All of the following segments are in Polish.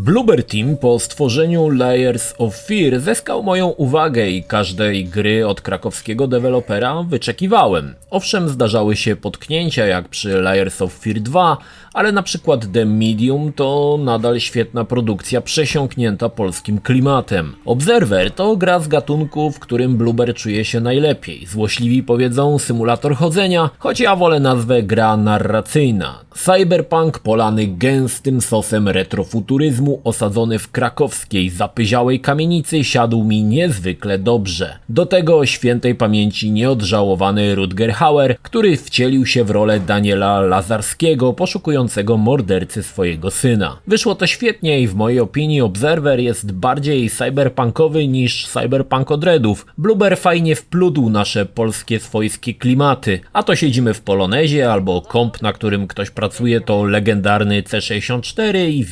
Bloober Team po stworzeniu Layers of Fear zyskał moją uwagę i każdej gry od krakowskiego dewelopera wyczekiwałem. Owszem, zdarzały się potknięcia jak przy Layers of Fear 2, ale na przykład The Medium to nadal świetna produkcja przesiąknięta polskim klimatem. Observer to gra z gatunku, w którym Bloober czuje się najlepiej. Złośliwi powiedzą symulator chodzenia, choć ja wolę nazwę gra narracyjna. Cyberpunk polany gęstym sosem retrofuturyzmu, osadzony w krakowskiej, zapyziałej kamienicy, siadł mi niezwykle dobrze. Do tego świętej pamięci nieodżałowany Rutger Hauer, który wcielił się w rolę Daniela Lazarskiego, poszukującego mordercy swojego syna. Wyszło to świetnie i w mojej opinii Observer jest bardziej cyberpunkowy niż cyberpunk od Redów. Bloober fajnie wplótł nasze polskie swojskie klimaty, a to siedzimy w Polonezie albo komp, na którym ktoś pracuje, to legendarny C64 i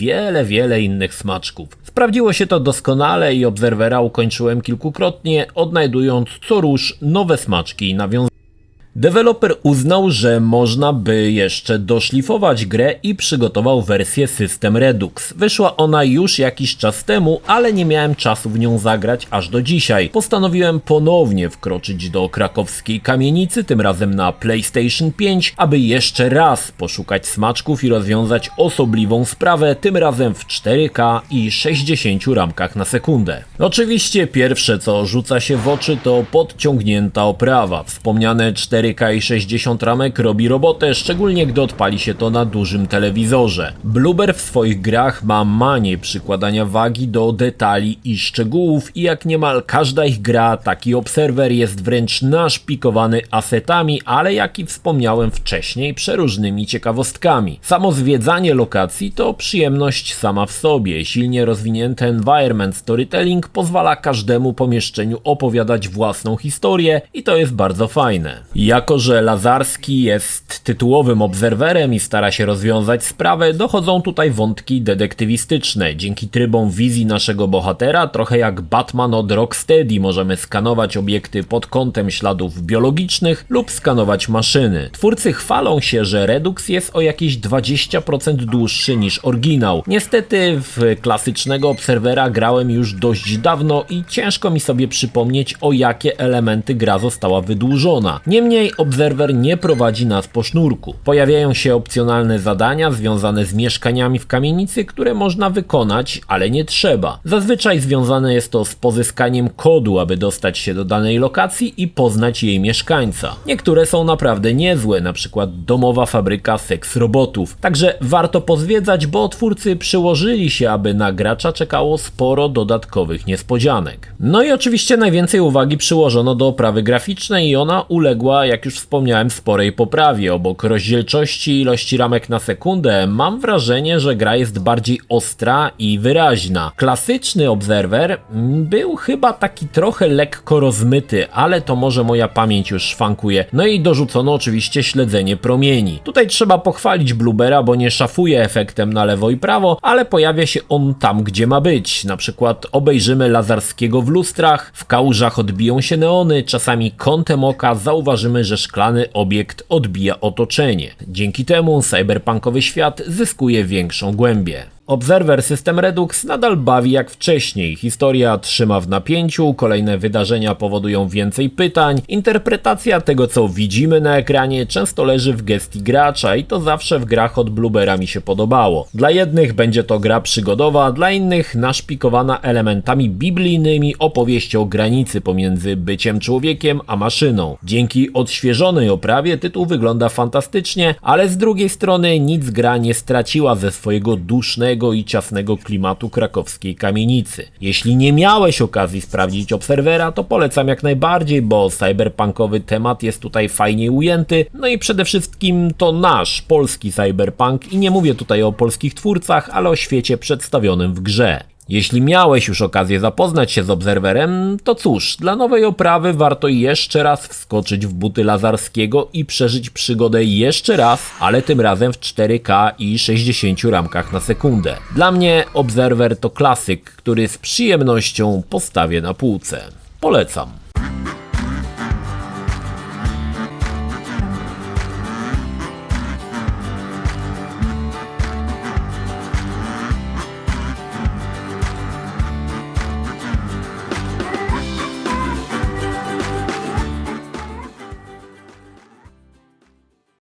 wiele innych smaczków. Sprawdziło się to doskonale i Observera ukończyłem kilkukrotnie, odnajdując co rusz nowe smaczki i nawiązania. Deweloper uznał, że można by jeszcze doszlifować grę i przygotował wersję System Redux. Wyszła ona już jakiś czas temu, ale nie miałem czasu w nią zagrać aż do dzisiaj. Postanowiłem ponownie wkroczyć do krakowskiej kamienicy, tym razem na PlayStation 5, aby jeszcze raz poszukać smaczków i rozwiązać osobliwą sprawę, tym razem w 4K i 60 ramkach na sekundę. Oczywiście pierwsze co rzuca się w oczy to podciągnięta oprawa. Wspomniane 4K i 60 ramek robi robotę, szczególnie gdy odpali się to na dużym telewizorze. Bloober w swoich grach ma manię przykładania wagi do detali i szczegółów i jak niemal każda ich gra, taki Observer jest wręcz naszpikowany asetami, ale jak i wspomniałem wcześniej, przeróżnymi ciekawostkami. Samo zwiedzanie lokacji to przyjemność sama w sobie. Silnie rozwinięty environment storytelling pozwala każdemu pomieszczeniu opowiadać własną historię i to jest bardzo fajne. Jako że Lazarski jest tytułowym obserwerem i stara się rozwiązać sprawę, dochodzą tutaj wątki detektywistyczne. Dzięki trybom wizji naszego bohatera, trochę jak Batman od Rocksteady, możemy skanować obiekty pod kątem śladów biologicznych lub skanować maszyny. Twórcy chwalą się, że Redux jest o jakieś 20% dłuższy niż oryginał. Niestety w klasycznego obserwera grałem już dość dawno i ciężko mi sobie przypomnieć, o jakie elementy gra została wydłużona. Niemniej Observer nie prowadzi nas po sznurku. Pojawiają się opcjonalne zadania związane z mieszkaniami w kamienicy, które można wykonać, ale nie trzeba. Zazwyczaj związane jest to z pozyskaniem kodu, aby dostać się do danej lokacji i poznać jej mieszkańca. Niektóre są naprawdę niezłe, na przykład domowa fabryka seks robotów. Także warto pozwiedzać, bo twórcy przyłożyli się, aby na gracza czekało sporo dodatkowych niespodzianek. No i oczywiście najwięcej uwagi przyłożono do oprawy graficznej i ona uległa, jak już wspomniałem, sporej poprawie. Obok rozdzielczości i ilości ramek na sekundę mam wrażenie, że gra jest bardziej ostra i wyraźna. Klasyczny Observer był chyba taki trochę lekko rozmyty, ale to może moja pamięć już szwankuje. No i dorzucono oczywiście śledzenie promieni. Tutaj trzeba pochwalić Bloobera, bo nie szafuje efektem na lewo i prawo, ale pojawia się on tam, gdzie ma być. Na przykład obejrzymy Lazarskiego w lustrach, w kałużach odbiją się neony, czasami kątem oka zauważymy, że szklany obiekt odbija otoczenie. Dzięki temu cyberpunkowy świat zyskuje większą głębię. Observer System Redux nadal bawi jak wcześniej. Historia trzyma w napięciu, kolejne wydarzenia powodują więcej pytań, interpretacja tego co widzimy na ekranie często leży w gestii gracza i to zawsze w grach od Bloobera mi się podobało. Dla jednych będzie to gra przygodowa, dla innych naszpikowana elementami biblijnymi opowieść o granicy pomiędzy byciem człowiekiem a maszyną. Dzięki odświeżonej oprawie tytuł wygląda fantastycznie, ale z drugiej strony nic gra nie straciła ze swojego dusznego i ciasnego klimatu krakowskiej kamienicy. Jeśli nie miałeś okazji sprawdzić Observera, to polecam jak najbardziej, bo cyberpunkowy temat jest tutaj fajnie ujęty, no i przede wszystkim to nasz, polski cyberpunk i nie mówię tutaj o polskich twórcach, ale o świecie przedstawionym w grze. Jeśli miałeś już okazję zapoznać się z Observerem, to cóż, dla nowej oprawy warto jeszcze raz wskoczyć w buty Lazarskiego i przeżyć przygodę jeszcze raz, ale tym razem w 4K i 60 ramkach na sekundę. Dla mnie Observer to klasyk, który z przyjemnością postawię na półce. Polecam.